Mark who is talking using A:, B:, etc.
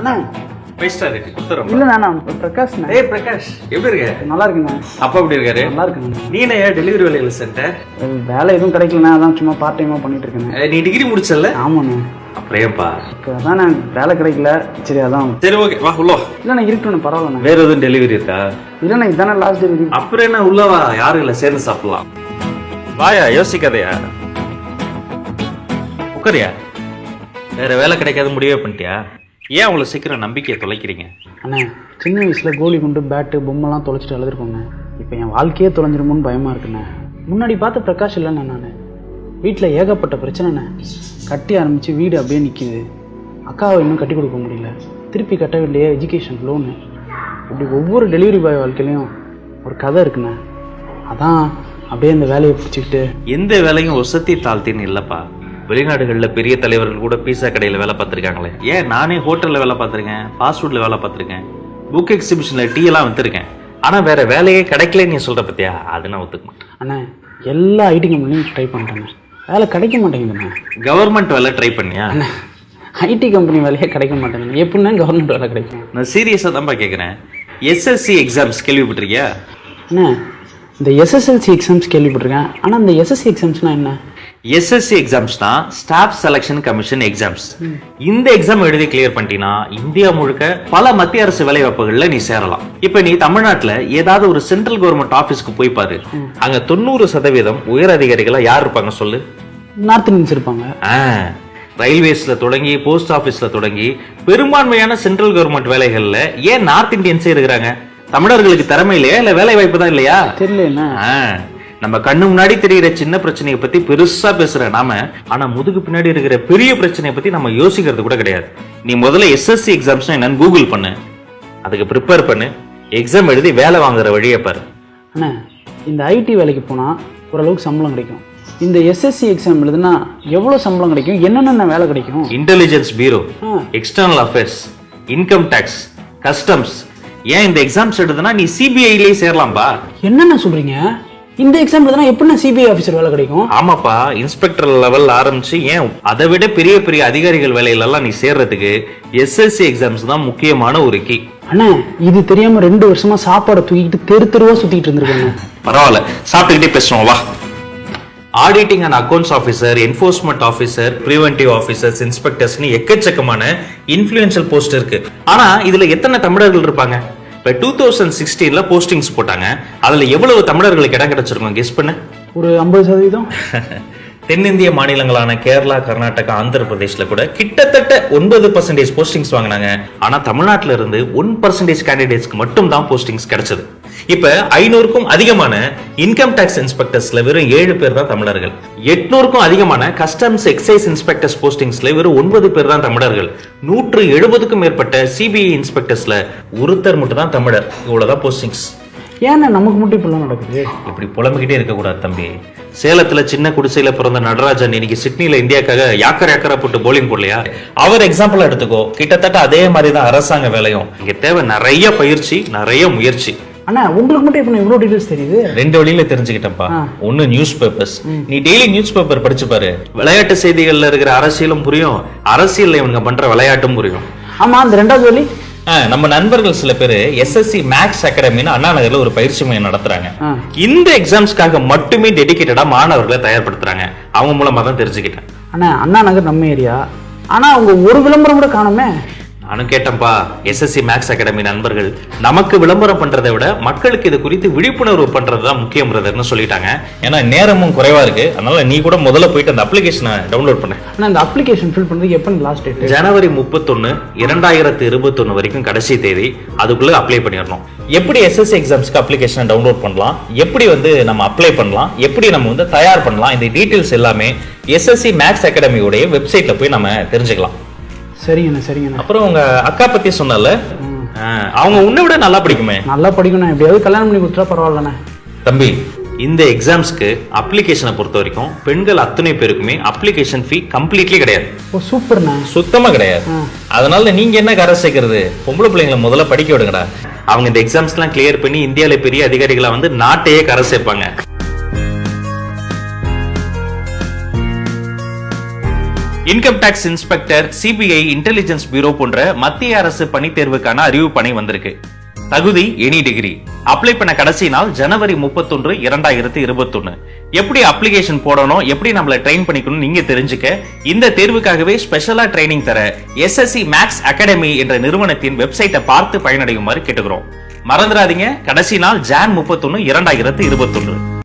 A: அண்ணா
B: 5 star rate கொடுத்துறோம்.
A: இல்லைண்ணா நான் பிரகாஷ்ண்ணா.
B: ஏய் பிரகாஷ், எப்படி இருக்க?
A: நல்லா இருக்குண்ணா.
B: அப்பா எப்படி இருக்காரு?
A: நல்லா இருக்குண்ணா.
B: நீ என்ன டெலிவரி வேலையில சென்டர்?
A: வேலை எதுவும் கிடைக்கலண்ணா, அதான் சும்மா பார்ட் டைமாக பண்ணிட்டு இருக்கேன்.
B: நீ டிகிரி முடிச்சல?
A: ஆமாண்ணா.
B: அப்படியேப்பா.
A: அதான் நான் வேலை கிடைக்கல, சரி அதான்.
B: சரி ஓகே வா உள்ள.
A: இல்லைண்ணா இருக்கட்டும்ண்ணா, பரவாயில்லண்ணா.
B: வேற எதுவும் டெலிவரி இருக்கா?
A: இல்லைண்ணா இதுதானே லாஸ்ட் டெலிவரி.
B: அப்புறம் என்ன உள்ளவா, யாரும் இல்லை சேர்ந்து சாப்பிடலாம். வாயா, யோசிக்காதயா, உட்காரியா. வேற வேலை கிடைக்காத முடிவே பண்ணிட்டியா? ஏன் அவ்வளோ சீக்கிரம் நம்பிக்கையை தொலைக்கிறீங்க?
A: அண்ணா சின்ன வயசில் கோலி குண்டு பேட்டு பொம்மைலாம் தொலைச்சிட்டு எழுதிருக்கோங்க. இப்போ என் வாழ்க்கையே தொலைஞ்சிருமோன்னு பயமாக இருக்குண்ணே. முன்னாடி பார்த்த பிரகாஷ் இல்லைண்ணே நான். வீட்டில் ஏகப்பட்ட பிரச்சனைண்ணே. கட்டி ஆரம்பித்து வீடு அப்படியே நிற்கிது. அக்காவை இன்னும் கட்டி கொடுக்க முடியல. திருப்பி கட்ட வேண்டிய எஜுகேஷன் லோனு. இப்படி ஒவ்வொரு டெலிவரி பாய் வாழ்க்கையிலையும் ஒரு கதை இருக்குண்ணே. அதான் அப்படியே இந்த வேலையை பிடிச்சிக்கிட்டு.
B: எந்த வேலையும் ஒசத்தி தாழ்த்தின்னு இல்லைப்பா. வெளிநாடுகளில் பெரிய தலைவர்கள் கூட பீஸா கடையில் வேலை பார்த்துருக்காங்களே. ஏன் நானே ஹோட்டலில் வேலை பார்த்துருக்கேன், ஃபாஸ்ட் ஃபுட்டில் வேலை பார்த்துருக்கேன், புக் எக்ஸிபிஷனில் டீ எல்லாம் விற்றுருக்கேன். ஆனால் வேற வேலையே கிடைக்கலன்னு நீ சொல்கிற பத்தியா, அது நான் ஒத்துக்க மாட்டேன்.
A: அண்ணா எல்லா ஐடி கம்பெனியும் ட்ரை பண்ணுறேண்ணே, வேலை கிடைக்க மாட்டேங்குதுண்ணே.
B: கவர்மெண்ட் வேலை ட்ரை பண்ணியா?
A: அண்ணா ஐடி கம்பெனி வேலையே கிடைக்க மாட்டேங்குது. எப்படின்னா கவர்மெண்ட் வேலை கிடைக்கும்?
B: நான் சீரியஸாக தான்ப்பா கேட்குறேன். SSC exams கேள்விப்பட்டிருக்கியா?
A: அண்ணா இந்த எஸ்எஸ்எல்சி எக்ஸாம்ஸ் கேள்விப்பட்டிருக்கேன். ஆனால் இந்த எஸ்எஸ்சி எக்ஸாம்ஸ்னால் என்ன?
B: எஸ்எஸ்சி எக்ஸாம்ஸ் தான் ஸ்டாஃப் செலக்ஷன் கமிஷன் எக்ஸாம்ஸ். இந்த எக்ஸாம் எழுதி கிளியர் பண்ணிட்டீங்கன்னா இந்தியா முழுக்க பல மத்திய அரசு வேலை வாய்ப்புகள்ல நீ சேரலாம். இப்ப நீ தமிழ்நாட்டுல ஏதாவது ஒரு சென்ட்ரல் கவர்மெண்ட் ஆபீஸ்க்கு போய் பாரு, அங்க 90% உயர் அதிகாரிகளா யார் இருப்பாங்க சொல்லு?
A: நார்த் இந்தியன்ஸ் இருப்பாங்க.
B: ரயில்வேஸ்ல தொடங்கி போஸ்ட் ஆபீஸ்ல தொடங்கி பெரும்பான்மையான சென்ட்ரல் கவர்மெண்ட் வேலைகள்ல ஏன் நார்த் இந்தியன்ஸே இருக்கிறாங்க? தமிழர்களுக்கு திறமை இல்லையா, இல்ல வேலை வாய்ப்பு தான் இல்லையா?
A: தெரியல.
B: நம்ம கண்ணு முன்னாடி தெரிகிற சின்ன பிரச்சனையை பத்தி பெருசா பேசுற நாம, ஆனா முதுகு பின்னாடி இருக்கிற பெரிய பிரச்சனையை பத்தி நம்ம யோசிக்கிறது கூட கிடையாது. நீ முதல்ல எஸ்எஸ்சி எக்ஸாம்ஸ் என்னன்னு கூகுள் பண்ணு, அதுக்கு ப்ரிப்பேர் பண்ணு, எக்ஸாம் எழுதி வேலை வாங்குற வழியை பாரு.
A: அண்ணா இந்த ஐடி வேலைக்கு போனா ஓரளவுக்கு சம்பளம் கிடைக்கும். இந்த எஸ்எஸ்சி எக்ஸாம் எழுதுனா எவ்வளவு சம்பளம் கிடைக்கும், என்னென்ன வேலை கிடைக்கும்?
B: Intelligence bureau, external affairs, income tax, customs. ஏன் இந்த எக்ஸாம்ஸ் எழுதுனா நீ சிபிஐலயே சேரலாம்பா.
A: என்னென்ன சொல்றீங்க? இந்த எக்ஸாம் எழுதுனா எப்படின்னா சிபிஐ ஆபீசர் வேலை கிடைக்கும்?
B: ஆமாப்பா, இன்ஸ்பெக்டர் லெவல் ஆரம்பிச்சு ஏன் அதை விட பெரிய பெரிய அதிகாரிகள் வேலையிலெல்லாம் நீ சேர்றதுக்கு எஸ்எஸ்சி எக்ஸாம்ஸ் தான் முக்கியமான ஒரு கீ.
A: அண்ணா இது தெரியாம 2 வருஷமா சாப்பாடை தூக்கிட்டு தெரு தெருவா சுத்திட்டு இருந்திருக்காங்க.
B: பரவாயில்ல, சாப்பிட்டுக்கிட்டே பேசுவோம் வா. Auditing and accounts officer, enforcement officer, preventive officers, இன்ஸ்பெக்டர்ஸ்னு எக்கச்சக்கமான இன்ஃப்ளூயன்ஷியல் போஸ்ட் இருக்கு. ஆனா இதுல எத்தனை தமிழர்கள் இருப்பாங்க? இப்போ 2016 போஸ்டிங்ஸ் போட்டாங்க, அதுல எவ்வளவு தமிழர்களுக்கு இடம் கிடைச்சிருக்கும் கெஸ் பண்ணு?
A: ஒரு 50%.
B: தென்னிந்திய மாநிலங்களான கேரளா, கர்நாடகா, ஆந்திர பிரதேஷ்ல கூட கிட்டத்தட்ட 9% போஸ்டிங்ஸ் வாங்கினாங்க. ஆனா தமிழ்நாட்டில இருந்து 1% கேண்டிடேட்ஸ்க்கு மட்டும் தான் போஸ்டிங்ஸ் கிடைச்சது. இப்ப 500க்கும் அதிகமான இன்கம் டாக்ஸ் இன்ஸ்பெக்டர்ஸ்ல வெறும் 7 பேர் தான் தமிழர்கள். 800க்கும் அதிகமான கஸ்டம்ஸ் எக்ஸைஸ் இன்ஸ்பெக்டர்ஸ் போஸ்டிங்ஸ்ல வெறும் 9 பேர் தான் தமிழர்கள். 170க்கும் மேற்பட்ட சிபிஐ இன்ஸ்பெக்டர்ஸ்ல ஒருத்தர் மட்டும் தான் தமிழர். இவ்வளவுதான் போஸ்டிங்ஸ்.
A: ஏன்னா நமக்கு மட்டும் இப்பெல்லாம் நடக்குது?
B: இப்படி புலம்பிக்கிட்டே இருக்க கூடாது தம்பி. சேலத்துல சின்ன குடிசையில பிறந்த நடராஜன் இன்னைக்கு சிட்னில இந்தியாக்காக யாக்கரை போட்டு போலிங் போடலையா? அவர் எக்ஸாம்பிள் எடுத்துக்கோ. கிட்டத்தட்ட அதே மாதிரி தான் அரசாங்க வேலையும். இங்க தேவை நிறைய பயிற்சி, நிறைய முயற்சி.
A: அண்ணா உங்களுக்கு மட்டும் இப்ப இவ்வளவு டீடைல்ஸ் தெரியுது?
B: 2 வழியில தெரிஞ்சுக்கிட்டேன்ப்பா. ஒன்னு நியூஸ் பேப்பர்ஸ், நீ டெய்லி நியூஸ் பேப்பர் படிச்சு பாரு. விளையாட்டு செய்திகள்ல இருக்கிற அரசியலும் புரியும், அரசியல்ல இவங்க பண்ற விளையாட்டும் புரியும்.
A: ஆமா, அந்த 2வது வழி.
B: நம்ம நண்பர்கள் சில பேர் எஸ்எஸ்சி மேக்ஸ் அகாடமின்னு அண்ணா நகர்ல ஒரு பயிற்சி மையம் நடத்துறாங்க. இந்த எக்ஸாம்ஸ்க்காக மட்டுமே டெடிகேட்டடா மாணவர்களை தயார்படுத்துறாங்க. அவங்க மூலமா தான் தெரிஞ்சுக்கிட்டேன்.
A: அண்ணா அண்ணா நகர் நம்ம ஏரியா, ஆனா அவங்க ஒரு விளம்பரம் கூட காணுமே.
B: நானும் கேட்டேன்ப்பா. எஸ்எஸ்சி மேக்ஸ் அகாடமி நண்பர்கள் நமக்கு விளம்பரம் பண்றதை விட மக்களுக்கு இது குறித்து விழிப்புணர்வு பண்றதுதான் முக்கியம் பிரதர்னு சொல்லிட்டாங்க. ஏன்னா நேரமும் குறைவா இருக்கு, அதனால நீ கூட முதல்ல போயிட்டு அந்த அப்ளிகேஷனை டவுன்லோட் பண்ணு.
A: அந்த அப்ளிகேஷன் ஃபில் பண்றதுக்கு எப்ப லாஸ்ட் டேட்?
B: ஜனவரி 31, 2021 வரைக்கும் கடைசி தேதி. அதுக்குள்ள அப்ளை பண்ணிடணும். எப்படி எஸ்எஸ்சி எக்ஸாம்ஸ்க்கு அப்ளிகேஷனை டவுன்லோட் பண்ணலாம், எப்படி நம்ம அப்ளை பண்ணலாம், எப்படி நம்ம தயார் பண்ணலாம், இந்த டீடைல்ஸ் எல்லாமே எஸ்எஸ்சி மேக்ஸ் அகாடமியோட வெப்சைட்ல போய் நம்ம தெரிஞ்சுக்கலாம்.
A: சரிங்கண்ணா சரிங்கண்ணா.
B: அப்புறம் உங்க அக்கா பத்தி சொன்னல, அவங்க உன்னை விட நல்லா படிக்குமே.
A: நல்லா படிக்கணும், எப்படியாவது கல்யாணம் பண்ணி கொடுத்தா பரவாயில்லண்ணே.
B: தம்பி, இந்த எக்ஸாம்ஸ்க்கு அப்ளிகேஷனை பொறுத்த வரைக்கும் பெண்கள் அத்தனை பேருக்குமே அப்ளிகேஷன் ஃபீ கம்ப்ளீட்லி கிடையாது.
A: ஓ சூப்பர்ண்ணா.
B: சுத்தமா கிடையாது. அதனால நீங்க என்ன கரை சேர்க்கறது? பொம்பளை பிள்ளைங்களை முதல்ல படிக்க விடுங்கடா. அவங்க இந்த எக்ஸாம்ஸ்லாம் கிளியர் பண்ணி இந்தியாவில பெரிய அதிகாரிகளா நாட்டையே கரை சேர்ப்பாங்க. Income tax inspector, CBI, intelligence bureau போன்ற மத்திய அரசு பணி தேர்வுக்கான அறிவிப்பணை வந்திருக்கு. தகுதி எனி டிகிரி. அப்ளை பண்ண கடைசி நாள் ஜனவரி 31, 2021. எப்படி அப்ளிகேஷன் போடணும், எப்படி நம்மள ட்ரெயின் பண்ணிக்கணும் நீங்க தெரிஞ்சுக்க இந்த தேர்வுக்காகவே ஸ்பெஷலா ட்ரைனிங் தர SSC Max Academy என்ற நிறுவனத்தின் வெப்சைட்டை பார்த்து பயனடையுமாறு கேட்டுக்கிறோம். மறந்துடாதீங்க, கடைசி நாள் ஜான் 31, 2021.